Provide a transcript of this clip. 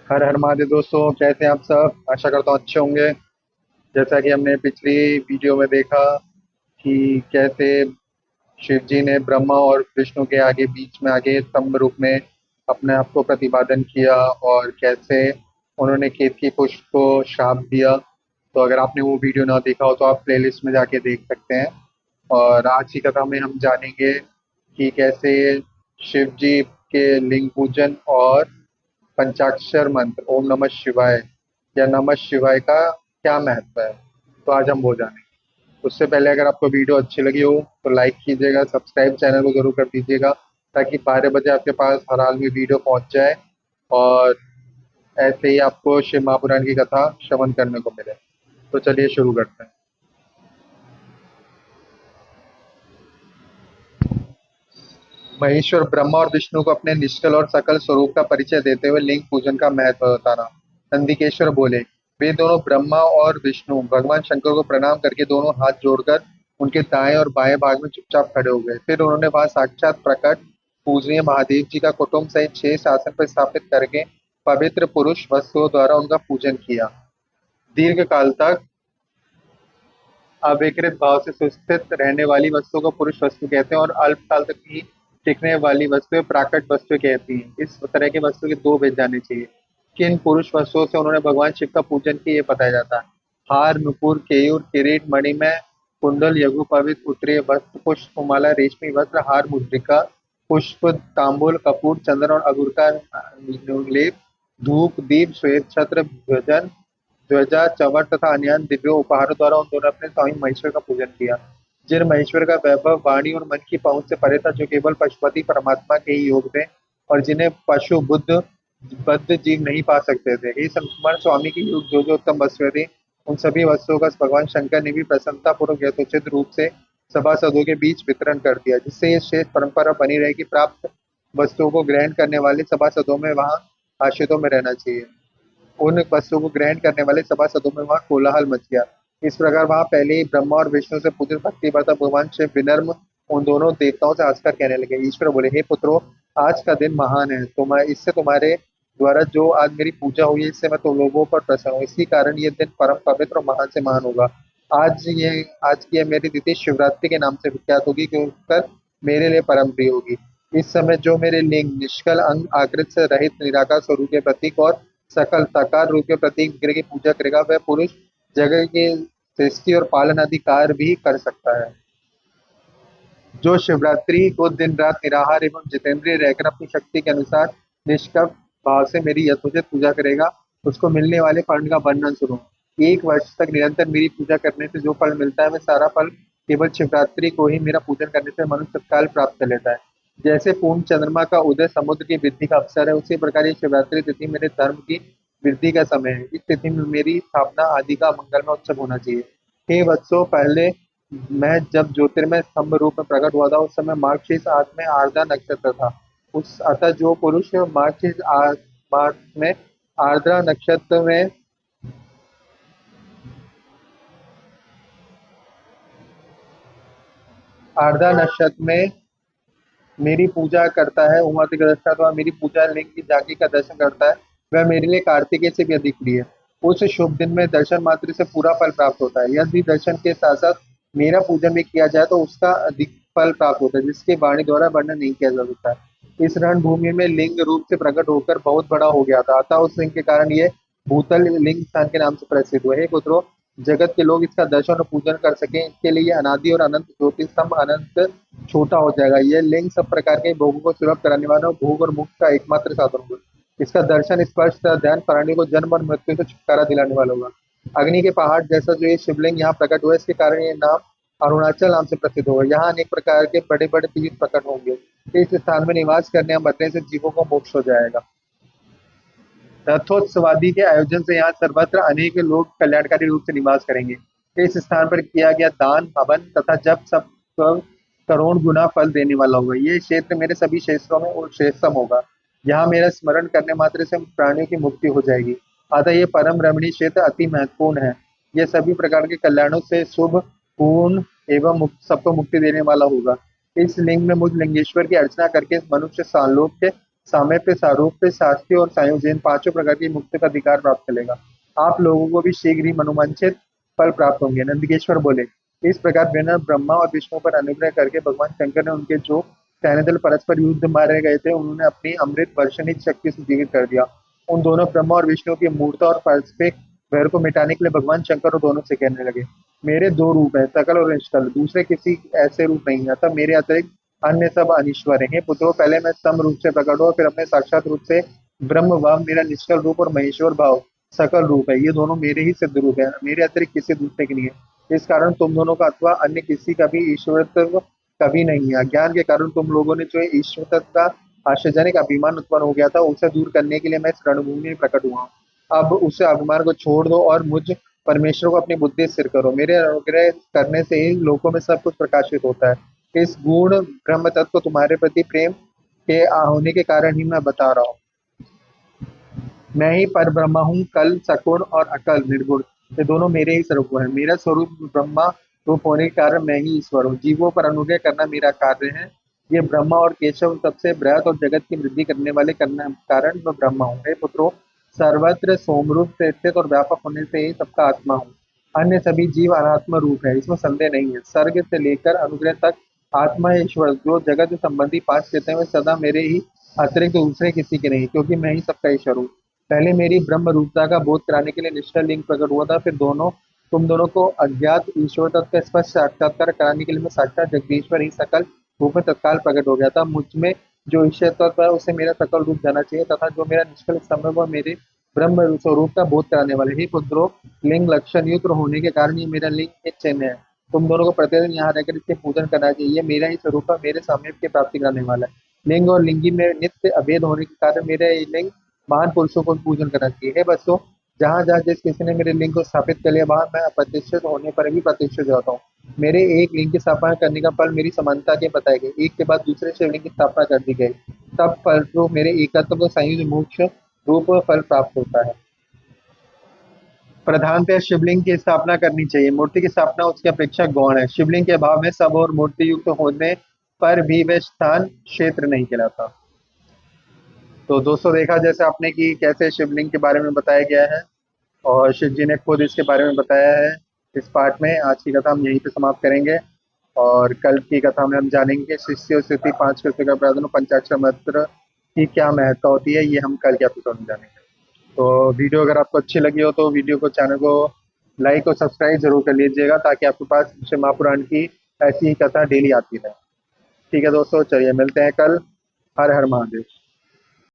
हर हर महादेव दोस्तों, कैसे हैं आप सब? आशा करता हूँ अच्छे होंगे। जैसा कि हमने पिछली वीडियो में देखा कि कैसे शिव जी ने ब्रह्मा और विष्णु के आगे बीच में आगे स्तंभ रूप में अपने आप को प्रतिपादन किया, और कैसे उन्होंने केतकी पुष्प को श्राप दिया। तो अगर आपने वो वीडियो ना देखा हो तो आप प्लेलिस्ट में जाके देख सकते हैं। और आज की कथा में हम जानेंगे कि कैसे शिव जी के लिंग पूजन और पंचाक्षर मंत्र ओम नमः शिवाय या नमः शिवाय का क्या महत्व है। तो आज हम वो जानेंगे। उससे पहले अगर आपको वीडियो अच्छी लगी हो तो लाइक कीजिएगा, सब्सक्राइब चैनल को जरूर कर दीजिएगा, ताकि 12 बजे आपके पास हर हाल में वीडियो पहुंच जाए और ऐसे ही आपको शिव महापुराण की कथा श्रवण करने को मिले। तो चलिए शुरू करते हैं। महेश्वर ब्रह्मा और विष्णु को अपने निष्कल और सकल स्वरूप का परिचय देते हुए लिंग पूजन का महत्व बताना। नंदिकेश्वर बोले, वे दोनों ब्रह्मा और विष्णु भगवान शंकर को प्रणाम करके दोनों हाथ जोड़कर उनके दाएं और बाएं भाग में चुपचाप खड़े हो गए। फिर उन्होंने वहां साक्षात प्रकट पूजनीय महादेव जी का कुटुंब सहित 6 आसन पर स्थापित करके पवित्र पुरुष वस्तुओं द्वारा उनका पूजन किया। दीर्घ काल तक अविकृत भाव से सुस्थित रहने वाली वस्तु को पुरुष वस्तु कहते हैं, और अल्पकाल तक ही टिकने वाली वस्तुएं प्राकृत वस्तु कहती हैं। इस तरह की वस्तु के दो भेद जाने चाहिए। किन पुरुष वस्तुओं से उन्होंने भगवान शिव का पूजन किया, ये बताया जाता है। हार, नुपुर, केयूर, किरीट, मणिमय कुंडल, यज्ञ पवित्र उत्तरीय वस्त्र, पुष्प माला, रेशमी वस्त्र, हार, मुद्रिका, पुष्प, तांबूल, कपूर, चंदन और अगुर का लेप, धूप, दीप, श्वेत छत्र, ध्वजन, ध्वजा, चंवर तथा अन्य दिव्य उपहारों द्वारा उन दोनों अपने स्वामी महेश्वर का पूजन किया। जिन महेश्वर का वैभव वाणी और मन की पहुंच से परे था, जो केवल पशुपति परमात्मा के ही योग थे और जिन्हें पशु बुद्ध बद्ध जीव नहीं पा सकते थे। हे संकुमार स्वामी की युग जो जो उत्तम वस्तुएं थी, उन सभी वस्तुओं का भगवान शंकर ने भी प्रसन्नता पूर्वक यथोचित रूप से सभासदों के बीच वितरण कर दिया, जिससे ये श्रेष्ठ परंपरा बनी रहेगी। प्राप्त वस्तुओं को ग्रहण करने वाले सभासदों में वहां आश्रितों में रहना चाहिए। उन वस्तुओं को ग्रहण करने वाले सभासदों में वहां कोलाहल मच गया। इस प्रकार वहां पहले ही ब्रह्मा और विष्णु से पूजित भक्ति वर्ता भगवान शिव विनम्र उन दोनों देवताओं से हंसकर कहने लगे। ईश्वर बोले, हे पुत्रों, आज का दिन महान है। इससे तुम्हारे द्वारा जो आज मेरी पूजा हुई है, इससे मैं तुम लोगों पर प्रसन्न हूँ। इसी कारण ये दिन परम पवित्र और महान से महान होगा। आज की यह मेरी तिथि शिवरात्रि के नाम से विख्यात होगी, क्योंकि मेरे लिए परम प्रिय होगी। इस समय जो मेरे लिंग निष्कल अंग आकृत से रहित निराकार स्वरूप के प्रतीक और सकल साकार रूप के प्रतीक विग्रह की पूजा करेगा, वह पुरुष जगह के सृष्टि और पालन अधिकार भी कर सकता है। जो शिवरात्रि को दिन रात निराहार एवं जितेंद्रिय रहकर अपनी शक्ति के अनुसार निष्कपट भाव से मेरी यथोचित पूजा करेगा, उसको मिलने वाले फल का वर्णन सुनो। 1 वर्ष तक निरंतर मेरी पूजा करने से जो फल मिलता है, वह सारा फल केवल शिवरात्रि को ही मेरा पूजन करने से मनुष्य तत्काल प्राप्त कर लेता है। जैसे पूर्ण चंद्रमा का उदय समुद्र की वृद्धि का अवसर है, उसी प्रकार ये शिवरात्रि तिथि मेरे धर्म की वृद्धि का समय है। इस तिथि में मेरी स्थापना आदि का मंगलमय उत्सव होना चाहिए। हे वत्सों, पहले मैं जब ज्योतिर्मय स्तंभ रूप में प्रकट हुआ था, उस समय मार्गशीर्ष आठ में आर्द्रा नक्षत्र था। उस अतः जो पुरुष मार्ग में आर्द्रा नक्षत्र में आर्द्रा नक्षत्र में मेरी पूजा करता है, उमातिग्रस्ता अथवा मेरी पूजा लिंग की झांकी का दर्शन करता है, वह मेरे लिए कार्तिकेय से भी अधिक प्रिय है। उस शुभ दिन में दर्शन मात्र से पूरा फल प्राप्त होता है। यदि दर्शन के साथ साथ मेरा पूजन भी किया जाए तो उसका अधिक फल प्राप्त होता है, जिसके वाणी द्वारा वर्णन नहीं किया जा सकता है। इस रणभूमि में लिंग रूप से प्रकट होकर बहुत बड़ा हो गया था, अतः उस लिंग के कारण ये भूतल लिंग स्थान के नाम से प्रसिद्ध हुए। हे पुत्रों, जगत के लोग इसका दर्शन और पूजन कर सके, इसके लिए अनादि और अनंत ज्योति स्तंभ अनंत छोटा हो जाएगा। यह लिंग सब प्रकार के भोगों को सुलभ कराने वाला और भोग और मुक्त का एकमात्र साधन होगा। इसका दर्शन, स्पर्श तथा ध्यान प्राणी को जन्म और मृत्यु से छुटकारा दिलाने वाला होगा। अग्नि के पहाड़ जैसा जो ये शिवलिंग यहाँ प्रकट हुआ है, इसके कारण ये नाम अरुणाचल नाम से प्रसिद्ध होगा। यहाँ अनेक प्रकार के बड़े बड़े तीर्थ प्रकट होंगे। इस स्थान में निवास करने या मरने से जीवों को मोक्ष हो जाएगा। रथोत्सवादि के आयोजन से यहाँ सर्वत्र अनेक लोग कल्याणकारी रूप से निवास करेंगे। इस स्थान पर किया गया दान, हवन तथा जप सब करोड़ गुना फल देने वाला होगा। ये क्षेत्र मेरे सभी क्षेत्रों में और श्रेष्ठतम होगा। यहाँ मेरा स्मरण करने मात्र से प्राणियों की मुक्ति हो जाएगी। अतः ये परम रमणीय क्षेत्र अति महत्वपूर्ण है। यह सभी प्रकार के कल्याणों से शुभ, पूर्ण एवं सबको मुक्ति देने वाला होगा। इस लिंग में मुझ लिंगेश्वर की अर्चना करके मनुष्य सालोक के सामीप्य, सारूप्य, शास्त्रीय और संयोजन पांचों प्रकार की मुक्ति का अधिकार प्राप्त चलेगा। आप लोगों को भी शीघ्र ही मनोवांछित फल प्राप्त होंगे। नंदिकेश्वर बोले, इस प्रकार बिना ब्रह्मा और विष्णु पर अनुग्रह करके भगवान शंकर ने उनके जो सैन्य दल परस्पर युद्ध मारे गए थे, उन्होंने अपनी अमृत वर्षणी शक्ति से जीवित कर दिया। उन दोनों ब्रह्मा और विष्णु की मूर्ता और पारस्परिक वैर को मिटाने के लिए भगवान शंकर और दोनों से कहने लगे, मेरे दो रूप हैं, सकल और निष्कल, दूसरे किसी ऐसे रूप नहीं है, अतः मेरे अतिरिक्त अन्य सब अनिश्वर है। हे पुत्रों, पहले मैं सम रूप से प्रकट हुआ, फिर अपने साक्षात रूप से ब्रह्म व मेरा निष्कल रूप और महेश्वर भाव सकल रूप है, ये दोनों मेरे ही सिद्ध रूप है, मेरे अतिरिक्त किसी दूसरे के नहीं है। इस कारण तुम दोनों का अथवा अन्य किसी का भी ईश्वरत्व कभी नहीं है। अज्ञान के कारण तुम लोगों ने जो ईश्वरत्व का आश्चर्यजनक अभिमान उत्पन्न हो गया था, उसे दूर करने के लिए मैं इस रणभूमि में प्रकट हुआ हूँ। अब उस अभिमान को छोड़ दो और मुझ परमेश्वर को अपनी बुद्धि स्थिर करो। मेरे अनुग्रह करने से ही लोकों में सब कुछ प्रकाशित होता है। इस गुण ब्रह्म तत्व को तुम्हारे प्रति प्रेम के होने के कारण ही मैं बता रहा हूँ। मैं ही पर ब्रह्मा हूँ, कल सगुण और अकल निर्गुण, ये दोनों मेरे ही स्वरूप हैं। मेरा स्वरूप ब्रह्मा रूप होने के कारण मैं ही ईश्वर हूँ। जीवों पर अनुग्रह करना मेरा कार्य है। ये ब्रह्मा और केशव सबसे बृहत और जगत की वृद्धि करने वाले करने कारण मैं ब्रह्मा हूँ। हे पुत्रों, सर्वत्र सोमरूप से स्थित और व्यापक होने से ही सबका आत्मा हूँ। अन्य सभी जीव अनात्म रूप है, इसमें संदेह नहीं है। सर्ग से लेकर अनुग्रह तक आत्मा है ईश्वर। जो जगत संबंधी पांच चेतन में सदा मेरे ही अतिरिक्त दूसरे किसी के नहीं, क्योंकि मैं ही सबका ईश्वर हूँ। पहले मेरी ब्रह्म रूपता का बोध कराने के लिए निष्ठा लिंग प्रकट हुआ था, फिर तुम दोनों को अज्ञात ईश्वर तत्व का स्पष्ट साक्षात्कार कराने के लिए मैं साक्षात जगदीश्वर ही सकल रूप में तत्काल प्रकट हो गया था। मुझ में जो ईश्वर तत्व है उसे मेरा सकल रूप जाना चाहिए, तथा जो मेरा निष्कल स्तंभ है वह मेरे ब्रह्म स्वरूप का बोध कराने वाले ही। पुत्रों, लिंग लक्षण युक्त होने के कारण ये मेरा लिंग एक चिन्ह है। तुम दोनों को प्रतिदिन यहाँ रहकर इसके पूजन करना चाहिए। ये मेरा ही स्वरूप है, मेरे सामने की प्राप्ति कराने वाला है। लिंग और लिंगी में नित्य अभेद होने के कारण मेरा ये लिंग महान पुरुषों को पूजन करना चाहिए। हे बच्चों, जहाँ जहाँ जिस किसी ने मेरे लिंग को स्थापित कर लिया, वहां मैं अप्रतिष्ठित होने पर भी प्रतिष्ठित रहता हूँ। मेरे एक लिंग की स्थापना करने का फल मेरी समानता के बताए गए, एक के बाद दूसरे शिवलिंग की स्थापना कर दी गई, तब फल तो मेरे एकत्व को संयुक्त मोक्ष रूप फल प्राप्त होता है। प्रधानतः शिवलिंग की स्थापना करनी चाहिए। मूर्ति की स्थापना उसकी अपेक्षा गौण है। शिवलिंग के अभाव में सब और मूर्ति युक्त होने पर भी वह स्थान क्षेत्र नहीं कहलाता। तो दोस्तों, देखा जैसे आपने कि कैसे शिवलिंग के बारे में बताया गया है और शिव जी ने खुद इसके बारे में बताया है। इस पार्ट में आज की कथा हम यहीं पे समाप्त करेंगे और कल की कथा में हम जानेंगे शिष्य स्थिति 5 कृत्य का प्रावधान और पंचाक्षर मंत्र की क्या महत्ता होती है, ये हम कल के एपिसोड में जानेंगे। तो वीडियो अगर आपको अच्छी लगी हो तो वीडियो को, चैनल को लाइक और सब्सक्राइब जरूर कर लीजिएगा, ताकि आपके पास शिव महापुराण की ऐसी ही कथा डेली आती रहे। ठीक है दोस्तों, चलिए मिलते हैं कल। हर हर महादेव।